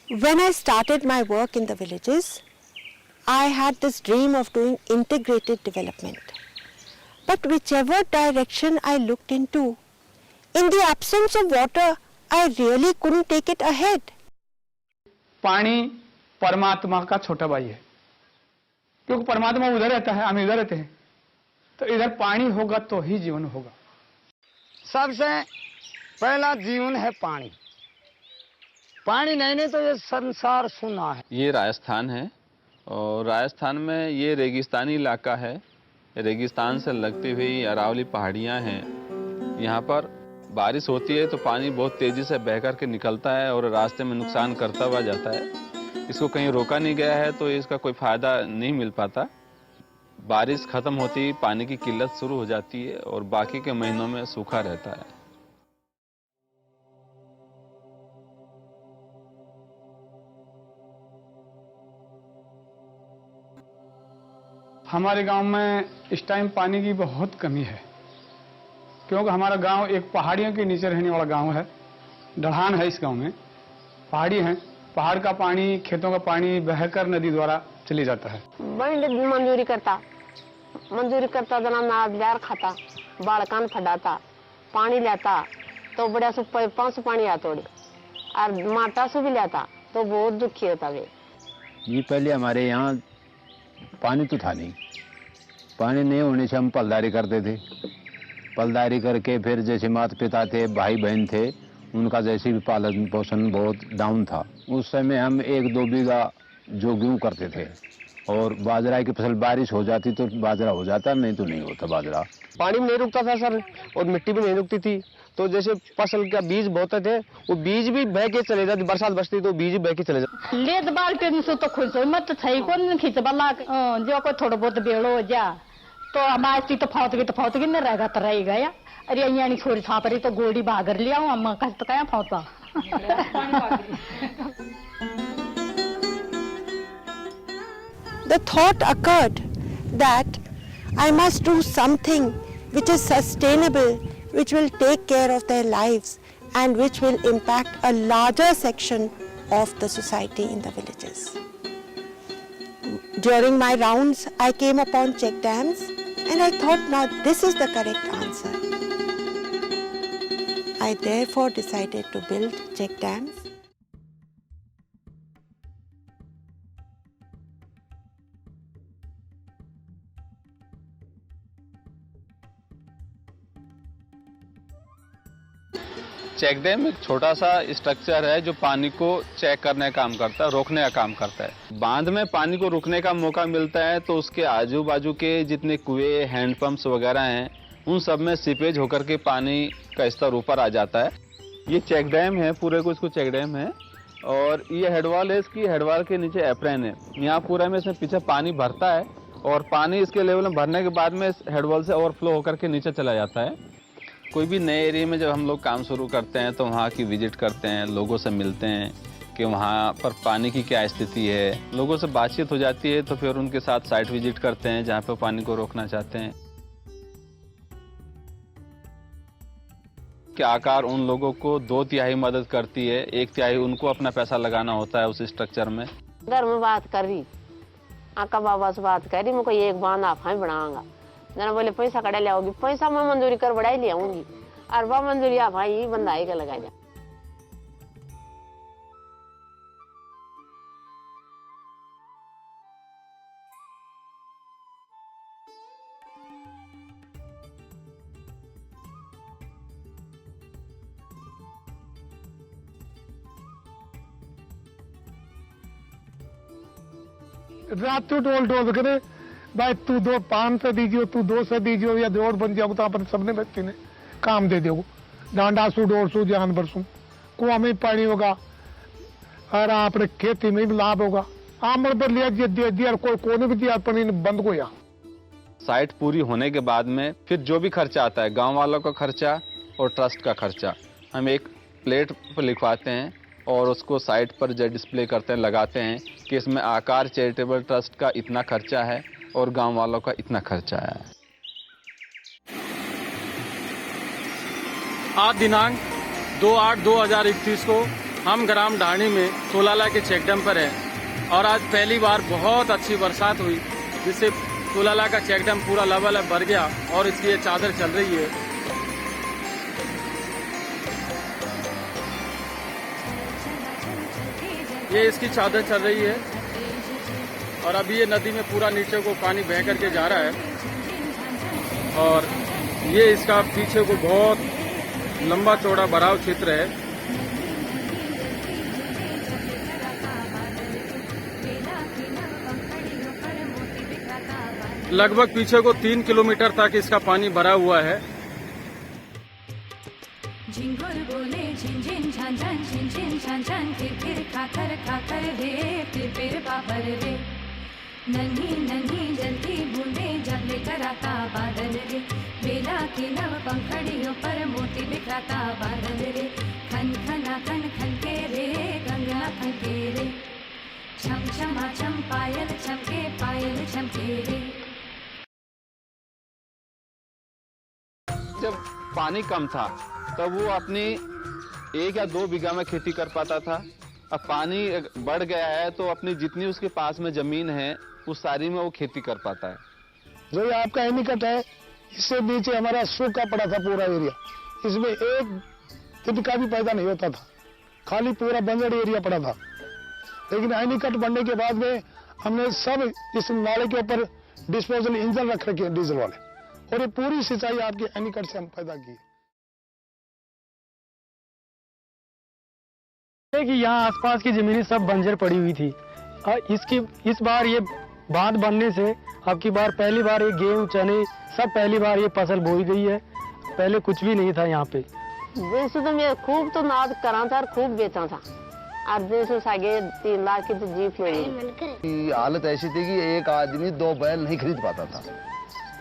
When I started my work in the villages, I had this dream of doing integrated development. But whichever direction I looked into, in the absence of water, I really couldn't take it ahead. पानी परमात्मा का छोटा भाई है, क्योंकि परमात्मा उधर रहता है, हम इधर रहते हैं, तो इधर पानी होगा तो ही जीवन होगा। सबसे पहला जीवन है पानी। पानी नहीं तो ये संसार सुना है। ये राजस्थान है और राजस्थान में ये रेगिस्तानी इलाका है। रेगिस्तान से लगती हुई अरावली पहाड़ियाँ हैं। यहाँ पर बारिश होती है तो पानी बहुत तेजी से बह कर के निकलता है और रास्ते में नुकसान करता हुआ जाता है। इसको कहीं रोका नहीं गया है तो इसका कोई फायदा नहीं मिल पाता। बारिश खत्म होती पानी की किल्लत शुरू हो जाती है और बाकी के महीनों में सूखा रहता है। हमारे गांव में इस टाइम पानी की बहुत कमी है, क्योंकि हमारा गांव एक पहाड़ियों के नीचे रहने वाला गांव है। ढलान है इस गांव में, पहाड़ी है। पहाड़ का पानी, खेतों का पानी बहकर नदी द्वारा चले जाता है। मंजूरी करता जना बिहार खाता, बाड़कान फटाता, पानी लाता तो बड़ा सु 500 पानी आता और माटा से भी लाता तो बहुत दुखी होता वे। ये पहले हमारे यहाँ पानी तो था नहीं। पानी नहीं होने से हम पलदारी करते थे। पलदारी करके फिर जैसे माता पिता थे, भाई बहन थे, उनका जैसे भी पालन पोषण बहुत डाउन था। उस समय हम 1-2 बीघा जो गेहूँ करते थे और बाजरा की फसल बारिश हो जाती तो बाजरा हो जाता, नहीं तो नहीं होता बाजरा। पानी भी नहीं रुकता था सर और मिट्टी भी नहीं रुकती थी, तो जैसे फसल का बीज बोते थे वो बीज भी बह के चले जाते। बरसात बरसती तो बीज बह के चले जाते। लेद बाल्टी से तो खुश हो मत सही कौन खींचबला जो कोई थोड़ा बहुत बेड़ो जा तो हमारी तो फाउतगी नहीं रहेगा तो रह गया। अरे यहाँ छोरी छापरी तो गोड़ी भागर लिया हूँ अम्मा कस तो क्या फाउता। The thought occurred that I must do something which is sustainable, which will take care of their lives and which will impact a larger section of the society in the villages. During my rounds, I came upon check dams and I thought, now this is the correct answer. I therefore decided to build check dams. Check dam एक छोटा सा structure है जो पानी को check करने का काम करता है, रोकने का काम करता है। बांध में पानी को रुकने का मौका मिलता है तो उसके आजू बाजू के जितने कुएं, हैंडपंप्स वगैरह हैं, उन सब में सीपेज होकर के पानी का स्तर ऊपर आ जाता है। ये चेक डैम है, पूरे को इसको चेक डैम है और ये हेडवाल है। इसकी हेडवाल के नीचे एप्रन है। यहाँ पूरा में इसमें पीछे पानी भरता है और पानी इसके लेवल में भरने के बाद में हेडवाल से ओवरफ्लो होकर के नीचे चला जाता है। कोई भी नए एरिया में जब हम लोग काम शुरू करते हैं तो वहाँ की विजिट करते हैं, लोगों से मिलते हैं कि वहाँ पर पानी की क्या स्थिति है। लोगों से बातचीत हो जाती है तो फिर उनके साथ साइट विजिट करते हैं जहाँ पे पानी को रोकना चाहते हैं। क्या आकार उन लोगों को 2/3 मदद करती है, 1/3 उनको अपना पैसा लगाना होता है उस स्ट्रक्चर में। घर में बात कर रही, आका बाबा से बात कर रही, मुझको एक बांध आप ही बनाऊंगा। जना बोले पैसा कड़ा लियाओगी, पैसा मैं मंजूरी कर बढ़ाई लियाऊंगी और वह मंजूरी आप भाई बंदाई का लगा जा। रात को टोल करे भाई तू 500 दीजियो, तू 200 दीजियो या रोड बन जाओ तो अपन सबने व्यक्ति ने काम दे दो। डांडा सू 150 जानवर सू कुआ में पानी होगा और आपने खेती में भी लाभ होगा। आम पर लिया दिया कोई कोने भी दिया पानी बंद को। या साइट पूरी होने के बाद में फिर जो भी खर्चा आता है, गांव वालों का खर्चा और ट्रस्ट का खर्चा, हम एक प्लेट पर लिखवाते हैं और उसको साइट पर जो डिस्प्ले करते हैं, लगाते हैं कि इसमें आकार चैरिटेबल ट्रस्ट का इतना खर्चा है और गांव वालों का इतना खर्चा है। आज दिनांक 2/8/2021 को हम ग्राम ढाणी में तुलाला के चेक डैम पर हैं और आज पहली बार बहुत अच्छी बरसात हुई जिससे तुलाला का चेक डैम पूरा लेवल भर गया और इसकी ये चादर चल रही है। ये इसकी चादर चल रही है और अभी ये नदी में पूरा नीचे को पानी बह करके जा रहा है और ये इसका पीछे को बहुत लंबा चौड़ा भराव क्षेत्र है। लगभग पीछे को 3 किलोमीटर तक इसका पानी भरा हुआ है। झिंगुर बोले झिन झिन झन झन झिन झिन झन झन फिर खाकर रे फिर बाबर रे नन्ही नन्ही जलती बूंदे जब लेकर आता बादल रे बेला की नव पंखड़ियों पर मोती बिखराता बादल रे खन खना खन खन के रे गंगा खन के रे छम छमा छम पायल छमके रे। जब पानी कम था तब वो अपनी 1 या 2 बीघा में खेती कर पाता था। अब पानी बढ़ गया है तो अपनी जितनी उसके पास में जमीन है उस सारी में वो खेती कर पाता है। जो ये आपका एनीकट है इससे नीचे हमारा सूखा पड़ा था पूरा एरिया, इसमें एक तिनका भी पैदा नहीं होता था, खाली पूरा बंजर एरिया पड़ा था। लेकिन एनीकट बनने के बाद में हमने सब इस नाले के ऊपर डिस्पोजल इंजन रख रखे हैं डीजल वाले और ये पूरी सिंचाई आपके एनीकट से हम पैदा की। कि यहाँ आसपास की जमीनें सब बंजर पड़ी हुई थी। इस बार ये बांध बनने से अब की बार पहली बार ये गेहूं चने सब पहली बार ये फसल बोई गई है। पहले कुछ भी नहीं था यहाँ पे। जैसे तो मैं खूब तो नाद करा था और खूब बेचा था और जैसे सागे 3 लाख की तो जीत हुई। हालत ऐसी थी कि एक आदमी 2 बैल नहीं खरीद पाता था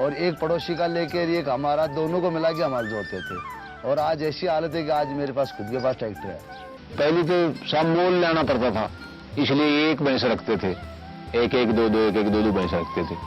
और एक पड़ोसी का लेकर एक हमारा, दोनों को मिला के हमारे जोड़ते थे। और आज ऐसी हालत है कि आज मेरे पास खुद के पास ट्रैक्टर है। पहले तो सब मोल लेना पड़ता था, इसलिए एक भैंस रखते थे, एक एक दो दो भैंस रखते थे।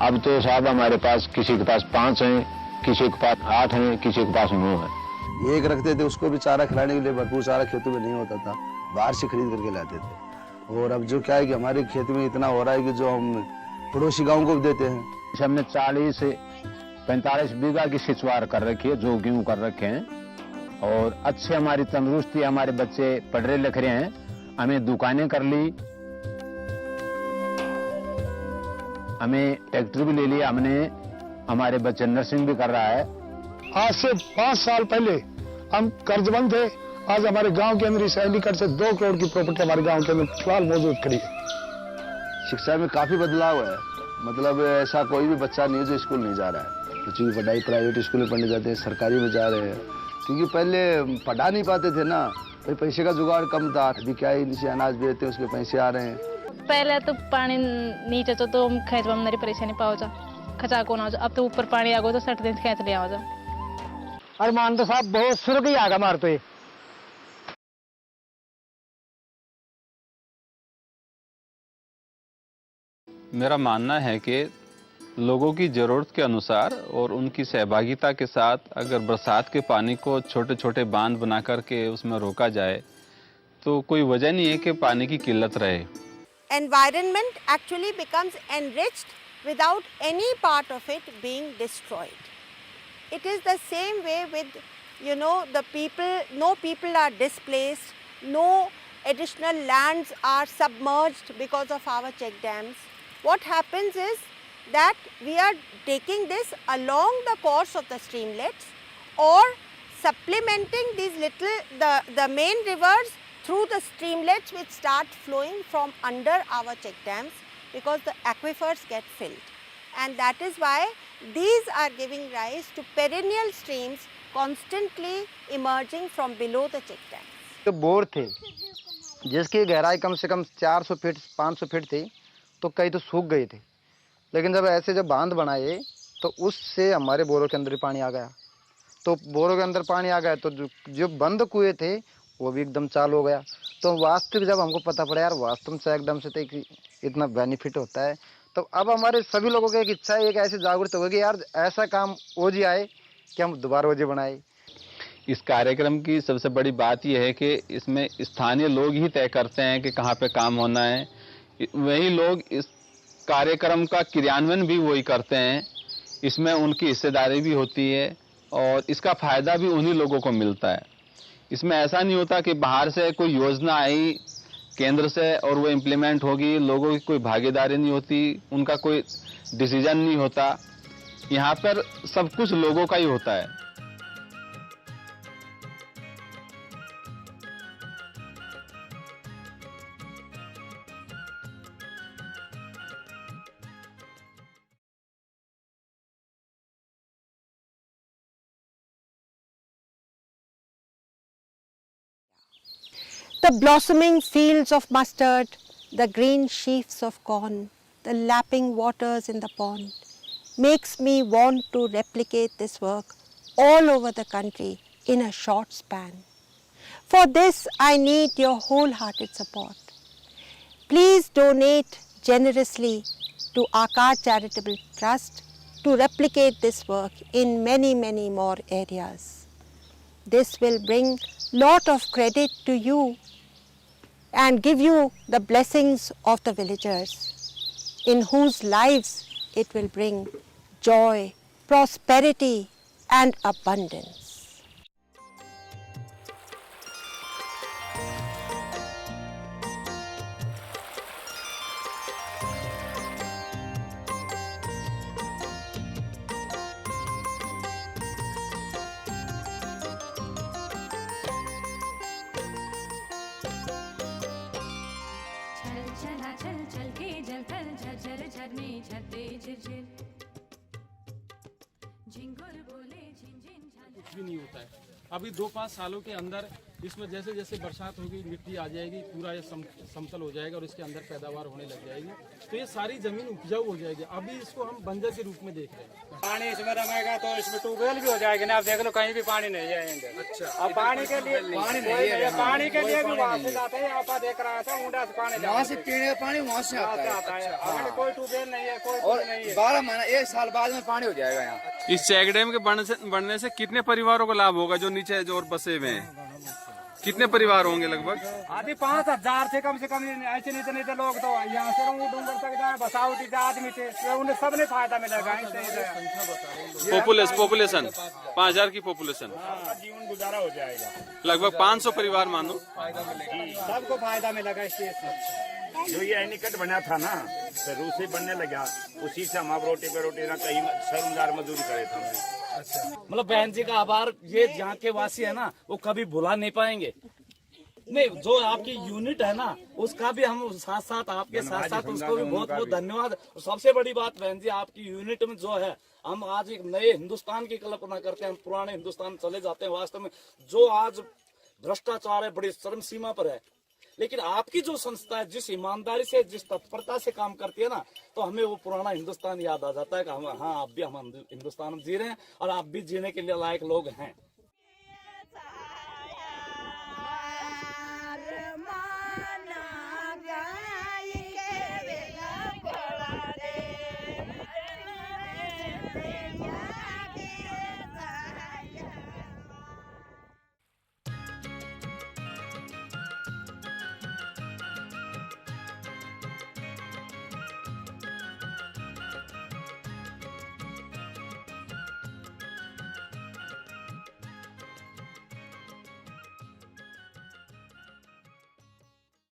अब तो साहब हमारे पास किसी के पास 5 हैं, किसी के पास 8 हैं, किसी के पास 9 हैं। एक रखते थे, उसको भी चारा खिलाने के लिए भरपूर चारा खेतों में नहीं होता था, बाहर से खरीद करके लाते थे। और अब जो क्या है कि हमारे खेत में इतना हो रहा है कि जो हम पड़ोसी गाँव को भी देते हैं। हमने 40 से 45 बीघा की सिंचवार कर रखी है, जो गेहूं कर रखे हैं और अच्छे हमारी तंदुरुस्ती, हमारे बच्चे पढ़ रहे लिख रहे हैं। हमें दुकानें कर ली, हमें ट्रैक्टर भी ले लिया हमने, हमारे बच्चे नर्सिंग भी कर रहा है। आज से 5 साल पहले हम कर्जबंद थे, आज हमारे गांव के अंदर इस एनीकट से 2 करोड़ की प्रॉपर्टी हमारे गांव के अंदर फिलहाल मौजूद खड़ी है। शिक्षा में काफी बदलाव है, मतलब ऐसा कोई भी बच्चा नहीं है जो स्कूल नहीं जा रहा है। बच्चों की पढ़ाई प्राइवेट स्कूल में पढ़ने जाते हैं, सरकारी में जा रहे हैं, क्योंकि पहले पढ़ा नहीं पाते थे ना, भाई पैसे का जुगाड़ कम था। अभी क्या है, नीचे अनाज बेचते हैं उसके पैसे आ रहे हैं। पहले तो पानी नीचे तो खेत में मेरी परेशानी पाओ जा खचा को ना हो। अब तो ऊपर पानी आ गो तो 60 दिन खेत ले आओ जा। अरे मान तो साहब बहुत शुरू ही आगा मार तो। मेरा मानना है कि लोगों की ज़रूरत के अनुसार और उनकी सहभागिता के साथ अगर बरसात के पानी को छोटे छोटे बांध बना करके उसमें रोका जाए तो कोई वजह नहीं है कि पानी की किल्लत रहे। Environment actually becomes enriched without any part of it being destroyed. It is the same way with, the people, no people are displaced, no additional lands are submerged because of our check dams. What happens is that we are taking this along the course of the streamlets or supplementing these the main rivers through the streamlets which start flowing from under our check dams because the aquifers get filled. And that is why these are giving rise to perennial streams constantly emerging from below the check dams. जो bore थे जिसकी गहराई कम से कम 400 feet 500 feet थी तो कई तो सूख गए थे, लेकिन जब बांध बनाए तो उससे हमारे बोरों के अंदर पानी आ गया। तो बोरों के अंदर पानी आ गया तो जो बंद कुएं थे वो भी एकदम चालू हो गया। तो वास्तविक जब हमको पता पड़ा यार वास्तव में चेक डैम से तो इतना बेनिफिट होता है, तो अब हमारे सभी लोगों की एक इच्छा है, एक ऐसी जागरूकता होगी यार ऐसा काम ओजी आए कि हम दोबारा ओजी बनाए। इस कार्यक्रम की सबसे बड़ी बात यह है कि इसमें स्थानीय लोग ही तय करते हैं कि कहाँ पे काम होना है। वही लोग इस कार्यक्रम का क्रियान्वयन भी वही करते हैं। इसमें उनकी हिस्सेदारी भी होती है और इसका फायदा भी उन्हीं लोगों को मिलता है। इसमें ऐसा नहीं होता कि बाहर से कोई योजना आई केंद्र से और वो इम्प्लीमेंट होगी, लोगों की कोई भागीदारी नहीं होती, उनका कोई डिसीजन नहीं होता। यहाँ पर सब कुछ लोगों का ही होता है। The blossoming fields of mustard, the green sheaves of corn, the lapping waters in the pond makes me want to replicate this work all over the country in a short span. For this, I need your wholehearted support. Please donate generously to Aakash Charitable Trust to replicate this work in many, many more areas. This will bring lot of credit to you and give you the blessings of the villagers, in whose lives it will bring joy, prosperity and abundance. कुछ भी नहीं होता है। अभी 2-5 सालों के अंदर इसमें जैसे जैसे बरसात होगी, मिट्टी आ जाएगी, पूरा ये समतल हो जाएगा और इसके अंदर पैदावार होने लग जाएगी, तो ये सारी जमीन उपजाऊ हो जाएगी। अभी इसको हम बंजर के रूप में देख रहे हैं। पानी इसमें रमेगा तो इसमें ट्यूबवेल भी हो जाएगी ना। आप देख लो कहीं भी पानी नहीं जाएंगे। अच्छा, अब पानी के लिए पानी के लिए भी वहाँ से जाते हैं। आप देख रहा था ऊंडा से पानी, वहाँ से पीने का पानी वहाँ से आता है। हमारे कोई ट्यूबवेल नहीं है, कोई नहीं है। 12 महीना 1 साल बाद में पानी हो जाएगा यहाँ। इस चेक डैम के बनने से कितने परिवारों को लाभ होगा? जो नीचे जो और बसे हुए हैं कितने परिवार होंगे लगभग? आधी 5000 से कम ऐसे नहीं थे लोग। तो यहाँ से डूंगर तक जाए बसावटी आदमी थे, उन्हें सबने फायदा मिलेगा। पॉपुलेशन 5000 की पॉपुलेशन, जीवन गुजारा हो जाएगा। लगभग 500 परिवार मानो सबको फायदा मिलेगा इससे। जो ये एनिकट बना था ना, तो रूस से बनने लगा, उसी से हम रोटी पे रोटी ना कहीं शर्मदार मजदूरी करे थे। मतलब बहन जी का आभार ये यहाँ के वासी है ना, वो कभी भुला नहीं पाएंगे। नहीं, जो आपकी यूनिट है ना, उसका भी हम साथ साथ आपके साथ साथ उसको भी बहुत बहुत धन्यवाद। सबसे बड़ी बात बहन जी, आपकी यूनिट में जो है, हम आज एक नए हिंदुस्तान की कल्पना करते हैं। हम पुराने हिंदुस्तान चले जाते हैं। वास्तव में जो आज भ्रष्टाचार है, बड़ी चरम सीमा पर है, लेकिन आपकी जो संस्था है, जिस ईमानदारी से, जिस तत्परता से काम करती है ना, तो हमें वो पुराना हिंदुस्तान याद आ जाता है कि हम, हाँ, आप भी हम हिंदुस्तान में जी रहे हैं और आप भी जीने के लिए लायक लोग हैं।